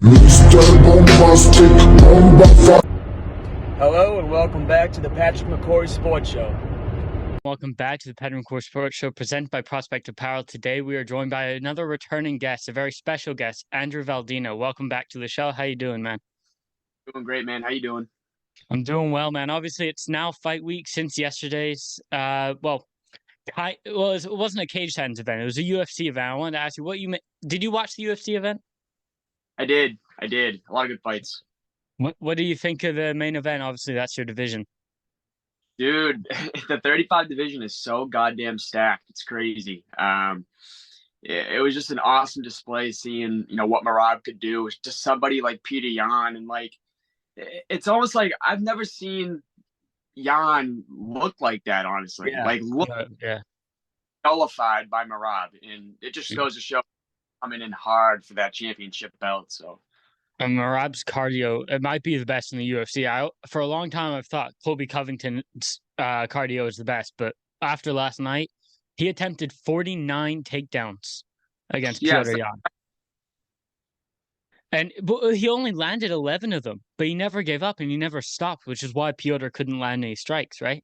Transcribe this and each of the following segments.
Hello and welcome back to the Patrick McCory Sports Show. Welcome back to the Patrick McCory Sports Show presented by Prospect Apparel. Today we are joined by another returning guest, a very special guest, Andrew Valdina. Welcome back to the show. How you doing, man? Doing great, man. How you doing? I'm doing well, man. Obviously, it's now fight week since yesterday's. It wasn't a cage titans event. It was a UFC event. I wanted to ask you, did you watch the UFC event? I did. A lot of good fights. What do you think of the main event? Obviously, that's your division. Dude, the 35 division is so goddamn stacked. It's crazy. It was just an awesome display seeing, what Marab could do. It's just somebody like Peter Yan, and it's almost like I've never seen Yan look like that, honestly. Yeah. Look nullified by Marab, and it just goes to show coming in hard for that championship belt. So and Marab's cardio, it might be the best in the UFC. For a long time, I've thought Colby Covington's cardio is the best, but after last night, he attempted 49 takedowns against Piotr Yan. But he only landed 11 of them, but he never gave up and he never stopped, which is why Piotr couldn't land any strikes, right?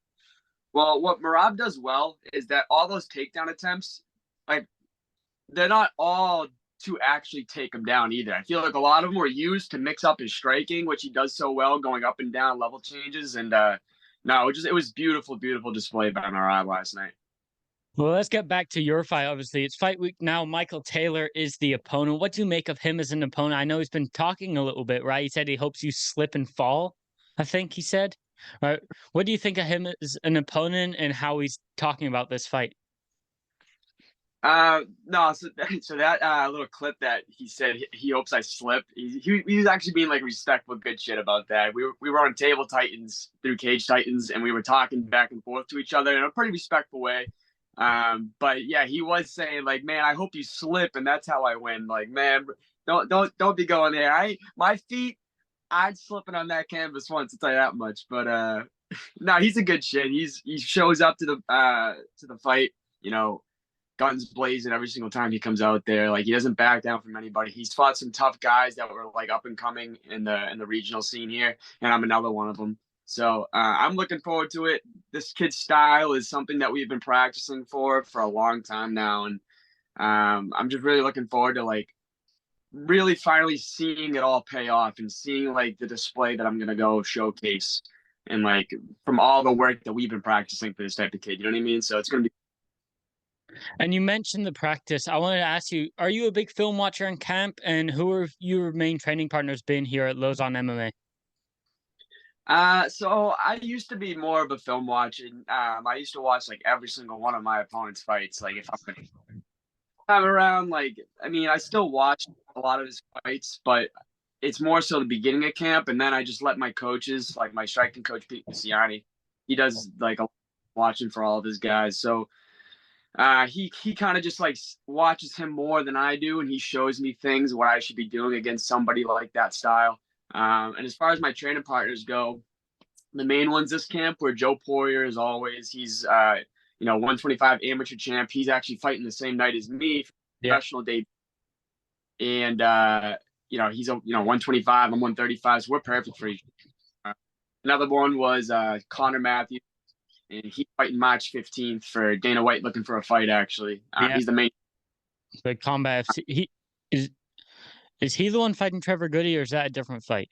Well, what Marab does well is that all those takedown attempts, they're not all to actually take him down either. I feel like a lot of them were used to mix up his striking, which he does so well, going up and down level changes. And it was beautiful display by Marab last night. Well, let's get back to your fight. Obviously, it's fight week now. Michael Taylor is the opponent. What do you make of him as an opponent? I know he's been talking a little bit, right? He said he hopes you slip and fall, I think he said. Right. What do you think of him as an opponent and how he's talking about this fight? No, so that little clip that he said he hopes I slip, he was actually being respectful, good shit about that. We were on Table Titans through Cage Titans, and we were talking back and forth to each other in a pretty respectful way. But yeah, he was saying man, I hope you slip, and that's how I win. Man, don't be going there. My feet, I'd slipping on that canvas once, I'll tell you that much. But no, he's a good shit. He shows up to the fight, guns blazing every single time he comes out there. He doesn't back down from anybody. He's fought some tough guys that were up and coming in the regional scene here, and I'm another one of them. So I'm looking forward to it. This kid's style is something that we've been practicing for a long time now, and I'm just really looking forward to really finally seeing it all pay off and seeing the display that I'm gonna go showcase, and from all the work that we've been practicing for this type of kid. You know what I mean? So it's gonna be. And you mentioned the practice. I wanted to ask you, are you a big film watcher in camp? And who are your main training partners been here at Lausanne MMA? So I used to be more of a film watching. I used to watch every single one of my opponent's fights. If I'm around, I still watch a lot of his fights, but it's more so the beginning of camp. And then I just let my coaches, my striking coach, Pete Messiani, he does a watching for all of his guys. So he kind of just watches him more than I do, and he shows me things what I should be doing against somebody like that style. And as far as my training partners go, the main ones this camp were Joe Poirier, as always. He's 125 amateur champ. He's actually fighting the same night as me for professional debut. And he's 125, I'm 135, so we're perfect for each other. Another one was Connor Matthews. And he's fighting March 15th for Dana White, looking for a fight, actually. He's the main. The Combat FC. Is he the one fighting Trevor Goody, or is that a different fight?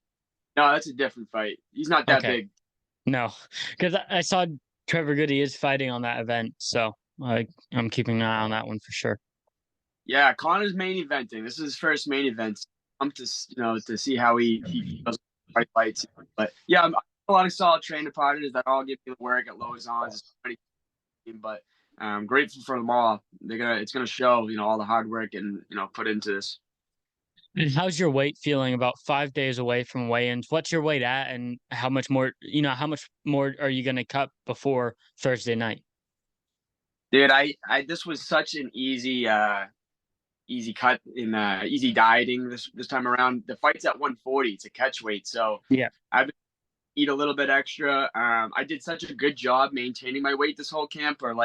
No, that's a different fight. He's not that big. No, because I saw Trevor Goody is fighting on that event, so I'm keeping an eye on that one for sure. Yeah, Connor's main eventing. This is his first main event. I'm to see how he does fights. But yeah, I'm a lot of solid training partners that all give me the work at Lausanne. But I'm grateful for them all. It's gonna show, all the hard work and put into this. And how's your weight feeling about 5 days away from weigh-ins? What's your weight at, and how much more are you gonna cut before Thursday night? Dude, this was such an easy cut in easy dieting this time around. The fight's at 140. It's a catch weight, so yeah, I've been eat a little bit extra. I did such a good job maintaining my weight this whole camp. Or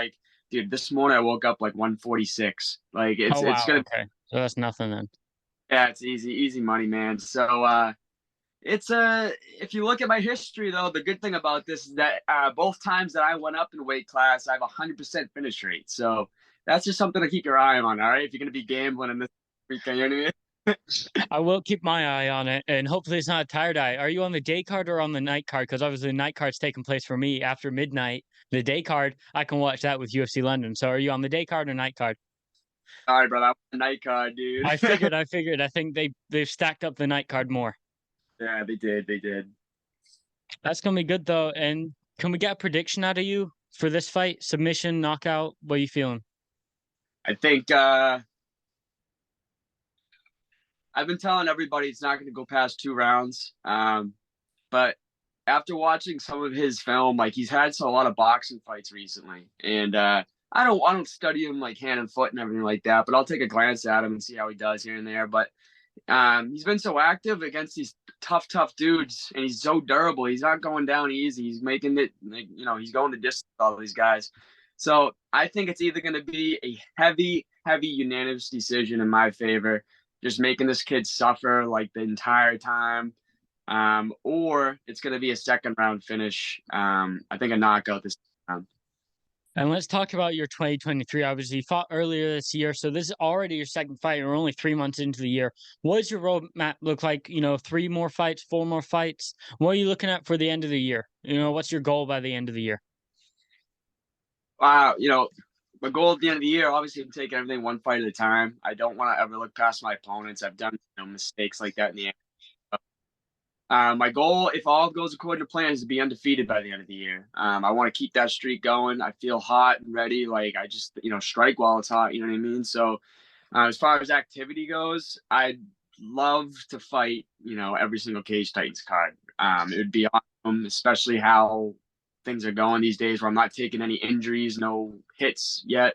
dude, this morning I woke up 146. It's gonna. Okay, so that's nothing then. Yeah, it's easy money, man. So it's if you look at my history though, the good thing about this is that both times that I went up in weight class, I have 100% finish rate. So that's just something to keep your eye on. All right, if you're gonna be gambling in this weekend, you know what I mean? I will keep my eye on it, and hopefully it's not a tire eye. Are you on the day card or on the night card? Because obviously the night card's taking place for me after midnight. The day card, I can watch that with UFC London. So are you on the day card or night card? All right, brother. I'm a night card, dude. I figured. I figured. I think they've stacked up the night card more. Yeah, they did. They did. That's gonna be good though. And can we get a prediction out of you for this fight? Submission, knockout? What are you feeling? I think I've been telling everybody it's not going to go past 2 rounds. But after watching some of his film, like he's had a lot of boxing fights recently, and I don't study him like hand and foot and everything like that. But I'll take a glance at him and see how he does here and there. But he's been so active against these tough dudes, and he's so durable. He's not going down easy. He's making it, like, he's going the distance with all these guys. So I think it's either going to be a heavy unanimous decision in my favor, just making this kid suffer like the entire time, or it's going to be a second round finish. I think a knockout this round. And let's talk about your 2023. Obviously, you fought earlier this year, so this is already your second fight. We're only 3 months into the year. What does your roadmap look like? 3 more fights, 4 more fights. What are you looking at for the end of the year? What's your goal by the end of the year? My goal at the end of the year, obviously, I'm taking everything one fight at a time. I don't want to ever look past my opponents. I've done mistakes like that in the end. My goal, if all goes according to plan, is to be undefeated by the end of the year. I want to keep that streak going. I feel hot and ready. Like I just, strike while it's hot. You know what I mean? So, as far as activity goes, I'd love to fight, every single Cage Titans card. It would be awesome, especially how things are going these days, where I'm not taking any injuries, no hits yet.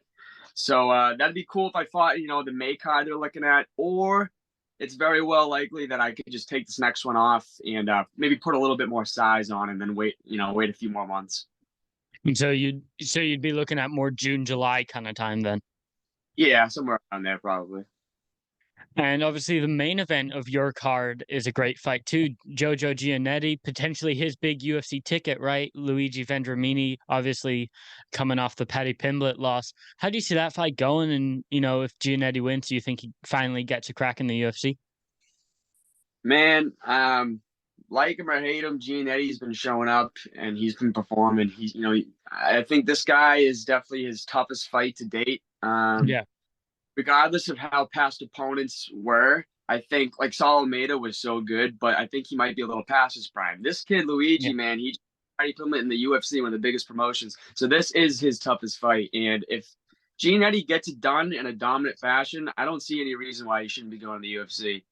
So that'd be cool if I fought, the May card they're looking at, or it's very well likely that I could just take this next one off and maybe put a little bit more size on and then wait a few more months. And so you'd be looking at more June, July kind of time then. Yeah, somewhere around there probably. And obviously, the main event of your card is a great fight too. Jojo Giannetti, potentially his big UFC ticket, right? Luigi Vendramini, obviously coming off the Paddy Pimblett loss. How do you see that fight going? And if Giannetti wins, do you think he finally gets a crack in the UFC? Man, like him or hate him, Giannetti's been showing up and he's been performing. I think this guy is definitely his toughest fight to date. Yeah. Regardless of how past opponents were, I think like Saul Almeida was so good, but I think he might be a little past his prime. This kid Luigi, man, he already put him in the UFC, one of the biggest promotions. So this is his toughest fight, and if Giannetti gets it done in a dominant fashion, I don't see any reason why he shouldn't be going to the UFC.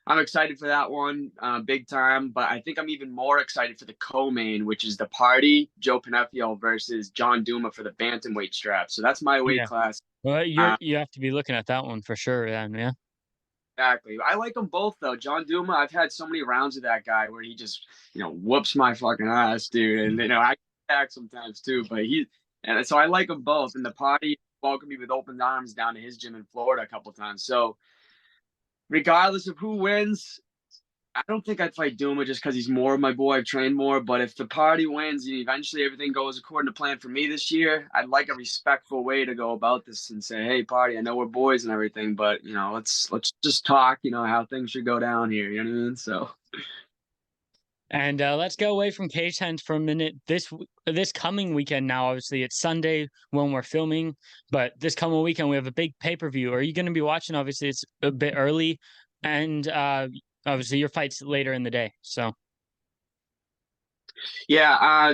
I'm excited for that one, big time. But I think I'm even more excited for the co-main, which is the Party Joe Pinifiel versus John Duma for the bantamweight strap. So that's my weight class. Well, you have to be looking at that one for sure. Yeah. Exactly. I like them both though. John Duma, I've had so many rounds with that guy where he just, whoops my fucking ass, dude. And I back sometimes too, but and so I like them both. And the Party welcomed me with open arms down to his gym in Florida a couple times. So regardless of who wins, I don't think I'd fight Duma just because he's more of my boy. I've trained more. But if the Party wins and eventually everything goes according to plan for me this year, I'd like a respectful way to go about this and say, hey, Party, I know we're boys and everything, but let's just talk, how things should go down here. You know what I mean? So. And let's go away from cage hands for a minute. This coming weekend now, obviously it's Sunday when we're filming, but this coming weekend we have a big pay-per-view. Are you going to be watching? Obviously it's a bit early, and obviously your fight's later in the day. So yeah,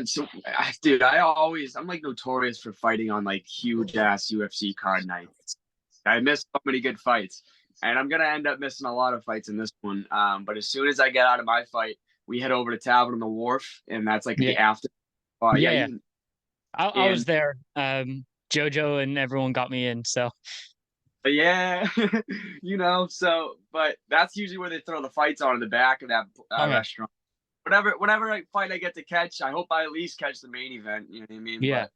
dude, I'm like notorious for fighting on like huge ass UFC card nights. I missed so many good fights, and I'm gonna end up missing a lot of fights in this one. But as soon as I get out of my fight, we head over to Tavern on the Wharf, and that's like the after. Yeah. I was there. Jojo and everyone got me in. So yeah, but that's usually where they throw the fights on in the back of that restaurant. Whatever fight I get to catch, I hope I at least catch the main event. You know what I mean? Yeah.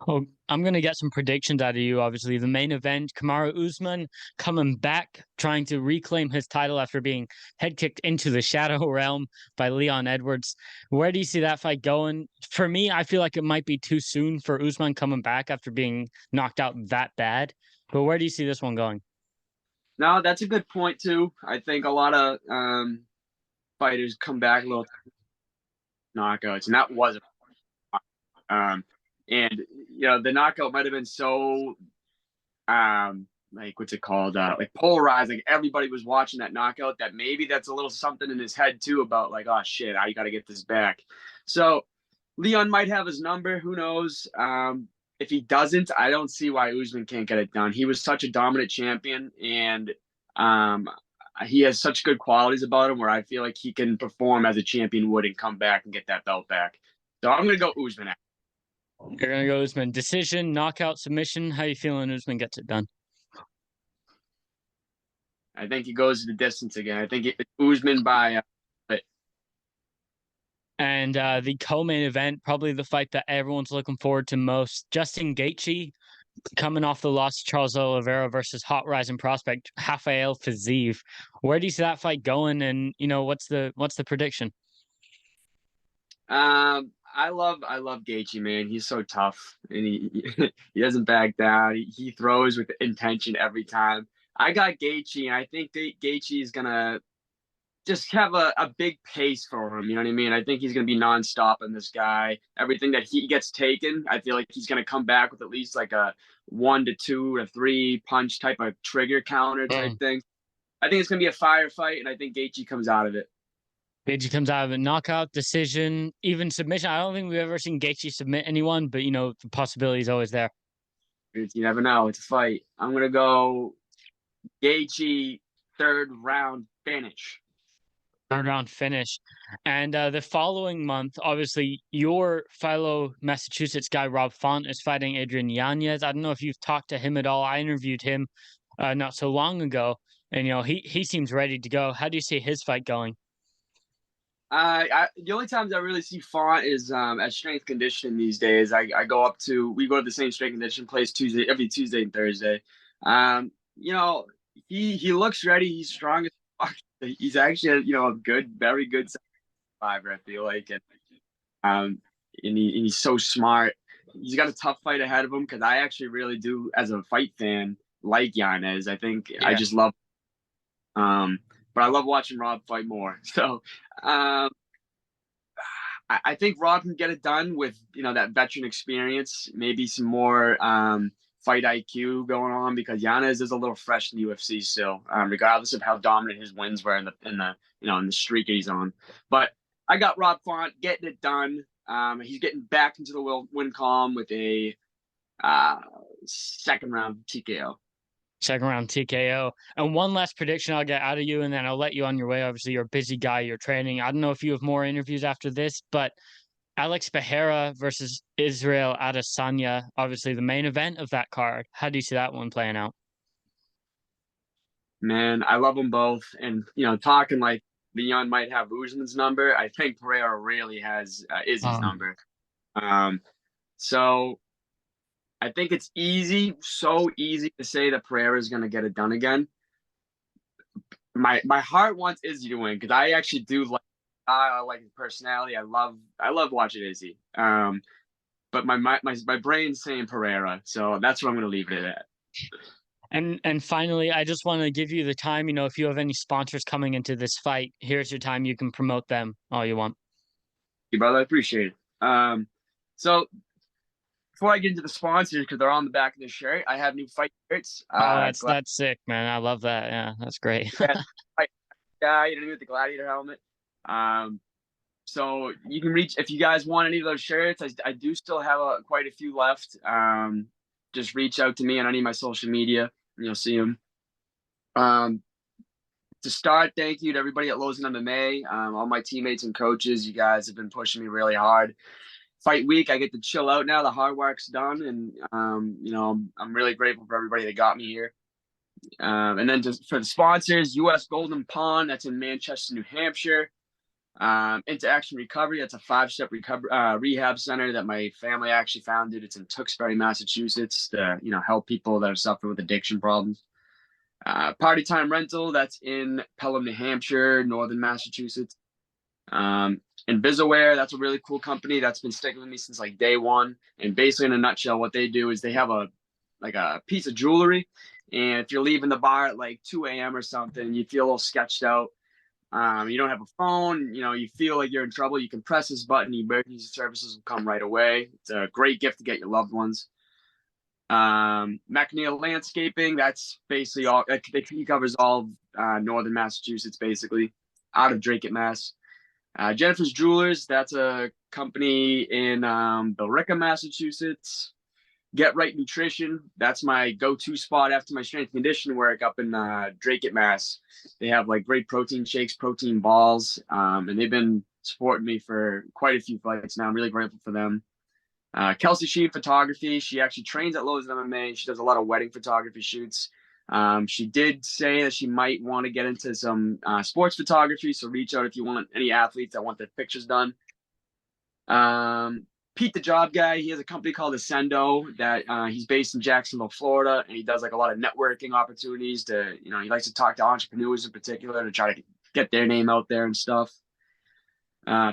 Oh, I'm going to get some predictions out of you. Obviously, the main event, Kamaru Usman coming back, trying to reclaim his title after being head kicked into the shadow realm by Leon Edwards. Where do you see that fight going? For me, I feel like it might be too soon for Usman coming back after being knocked out that bad. But where do you see this one going? No, that's a good point too. I think a lot of fighters come back a little knockouts, and that was and the knockout might have been so like what's it called, like polarized, like everybody was watching that knockout, that maybe that's a little something in his head too about like, oh shit, I got to get this back. So Leon might have his number, who knows. If he doesn't, I don't see why Usman can't get it done. He was such a dominant champion, and he has such good qualities about him where I feel like he can perform as a champion would and come back and get that belt back. So I'm going to go Usman. You're going to go Usman. Decision, knockout, submission. How you feeling Usman gets it done? I think he goes the distance again. I think Usman by. And the co-main event, probably the fight that everyone's looking forward to most. Justin Gaethje coming off the loss to Charles Oliveira versus hot rising prospect Rafael Fiziev. Where do you see that fight going? And what's the prediction? I love Gaethje, man. He's so tough, and he doesn't back down. He throws with intention every time. I got Gaethje, and I think Gaethje is gonna just have a big pace for him. You know what I mean? I think he's gonna be nonstop in this guy. Everything that he gets taken, I feel like he's gonna come back with at least like a 1 to 2 to 3 punch type of trigger counter type thing. I think it's gonna be a firefight, and I think Gaethje comes out of it. Gaethje comes out of a knockout, decision, even submission. I don't think we've ever seen Gaethje submit anyone, but the possibility is always there. You never know. It's a fight. I'm gonna go Gaethje third round finish. Third round finish. And the following month, obviously, your fellow Massachusetts guy, Rob Font, is fighting Adrian Yanez. I don't know if you've talked to him at all. I interviewed him not so long ago, and he seems ready to go. How do you see his fight going? The only times I really see Font is at strength conditioning these days. We go to the same strength conditioning place every Tuesday and Thursday. He looks ready. He's strong as fuck. He's actually a very good survivor, I feel like, and he's so smart. He's got a tough fight ahead of him because I actually really do, as a fight fan, like Yanez. I think I just love. But I love watching Rob fight more. So I think Rob can get it done with that veteran experience, maybe some more fight IQ going on, because Yanez is a little fresh in the UFC still, regardless of how dominant his wins were in the streak he's on. But I got Rob Font getting it done. He's getting back into the win column with a second round TKO. Second round TKO. And one last prediction I'll get out of you, and then I'll let you on your way. Obviously, you're a busy guy. You're training. I don't know if you have more interviews after this, but Alex Pereira versus Israel Adesanya, obviously the main event of that card. How do you see that one playing out? Man, I love them both. And, talking like Leon might have Usman's number, I think Pereira really has Izzy's number. So I think it's so easy to say that Pereira is going to get it done again. My heart wants Izzy to win because I actually do like his personality. I love watching Izzy. But my brain's saying Pereira, so that's what I'm going to leave it at. And finally, I just want to give you the time. If you have any sponsors coming into this fight, here's your time. You can promote them all you want. Hey, brother, I appreciate it. So before I get into the sponsors, because they're on the back of the shirt, I have new fight shirts. That's sick, man. I love that. Yeah, that's great. Guy, with the gladiator helmet. So you can reach if you guys want any of those shirts. I do still have quite a few left. Just reach out to me on any of my social media, and you'll see them. To start, thank you to everybody at Lozen MMA, all my teammates and coaches. You guys have been pushing me really hard. Fight week, I get to chill out now. The hard work's done, and I'm really grateful for everybody that got me here. And then just for the sponsors, U.S. Golden Pond, that's in Manchester, New Hampshire. Into Action Recovery. That's a 5-step rehab center that my family actually founded. It's in Tewksbury, Massachusetts, to help people that are suffering with addiction problems. Party Time Rental. That's in Pelham, New Hampshire, northern Massachusetts. Invisaware, that's a really cool company that's been sticking with me since like day one. And basically, in a nutshell, what they do is they have a piece of jewelry, and if you're leaving the bar at like 2 a.m. or something, you feel a little sketched out. You don't have a phone, you feel like you're in trouble, you can press this button, emergency services will come right away. It's a great gift to get your loved ones. McNeil Landscaping, that's basically all, he covers all northern Massachusetts, basically, out of Drake, Mass. Jennifer's Jewelers, that's a company in Billerica, Massachusetts. Get Right Nutrition, that's my go-to spot after my strength and conditioning work up in Drake, Mass. They have like great protein shakes, protein balls, and they've been supporting me for quite a few fights now. I'm really grateful for them. Kelsey Sheen Photography, she actually trains at Lowe's MMA. She does a lot of wedding photography shoots. She did say that she might want to get into some sports photography, so reach out if you want any athletes that want their pictures done. Pete the Job Guy, he has a company called Ascendo that he's based in Jacksonville, Florida, and he does like a lot of networking opportunities to, he likes to talk to entrepreneurs in particular to try to get their name out there and stuff.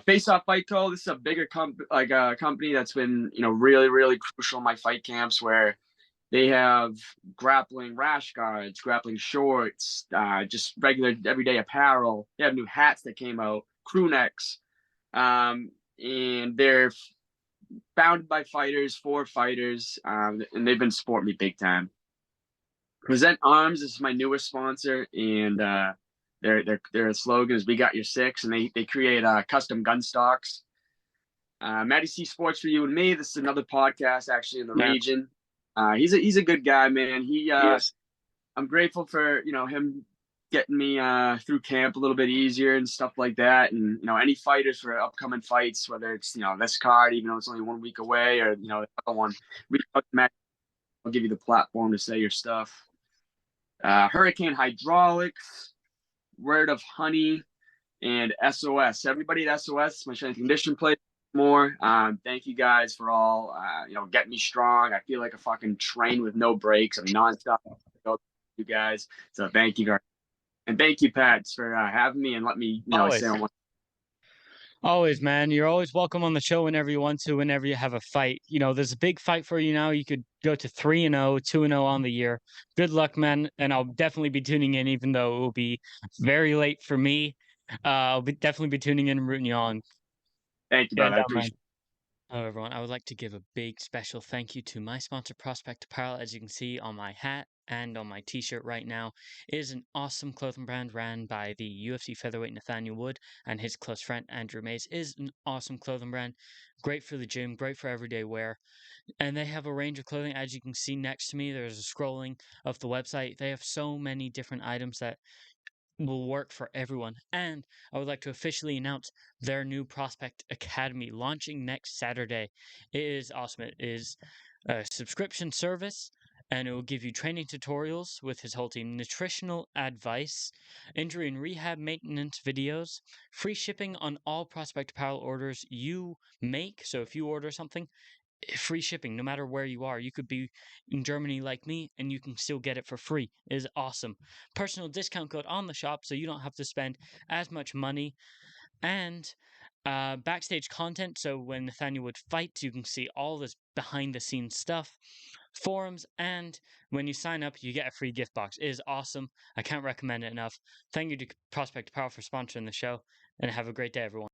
Face Off Fight Co. This is a bigger company that's been, really, really crucial in my fight camps, where they have grappling rash guards, grappling shorts, just regular everyday apparel. They have new hats that came out, crew necks, and they're founded by fighters for fighters, and they've been supporting me big time. Present Arms is my newest sponsor, and their slogan is "We got your six," and they create custom gun stocks. Matty C Sports for You and Me. This is another podcast actually in the region. He's a good guy, man. Yes. I'm grateful for him getting me through camp a little bit easier and stuff like that. And any fighters for upcoming fights, whether it's this card, even though it's only 1 week away, or the other one, I'll give you the platform to say your stuff. Hurricane Hydraulics, Word of Honey, and SOS. Everybody at SOS, my strength and condition play more. Thank you guys for all getting me strong. I feel like a fucking train with no brakes. I'm nonstop. You guys, so thank you guys. And thank you, Pats, for having me and let me say on one. Always, man. You're always welcome on the show whenever you want to, whenever you have a fight. There's a big fight for you now. You could go to 3-0, 2-0 on the year. Good luck, man. And I'll definitely be tuning in, even though it will be very late for me. I'll definitely be tuning in and rooting you on. Thank you, brother. I appreciate it. Hello, everyone. I would like to give a big special thank you to my sponsor, Prospect Apparel. As you can see on my hat and on my t-shirt right now, it is an awesome clothing brand ran by the UFC featherweight Nathaniel Wood and his close friend Andrew Mays. It is an awesome clothing brand, great for the gym, great for everyday wear. And they have a range of clothing. As you can see next to me, there's a scrolling of the website. They have so many different items that will work for everyone. And I would like to officially announce their new Prospect Academy launching next Saturday. It is awesome. It is a subscription service, and it will give you training tutorials with his whole team, nutritional advice, injury and rehab maintenance videos, free shipping on all Prospect Apparel orders you make. So if you order something, free shipping no matter where you are. You could be in Germany like me and you can still get it for free. It is awesome. Personal discount code on the shop so you don't have to spend as much money. And backstage content, so when Nathaniel Wood fights, you can see all this behind the scenes stuff, forums, and when you sign up, you get a free gift box. It is awesome. I can't recommend it enough. Thank you to Prospect Apparel for sponsoring the show, and have a great day, everyone.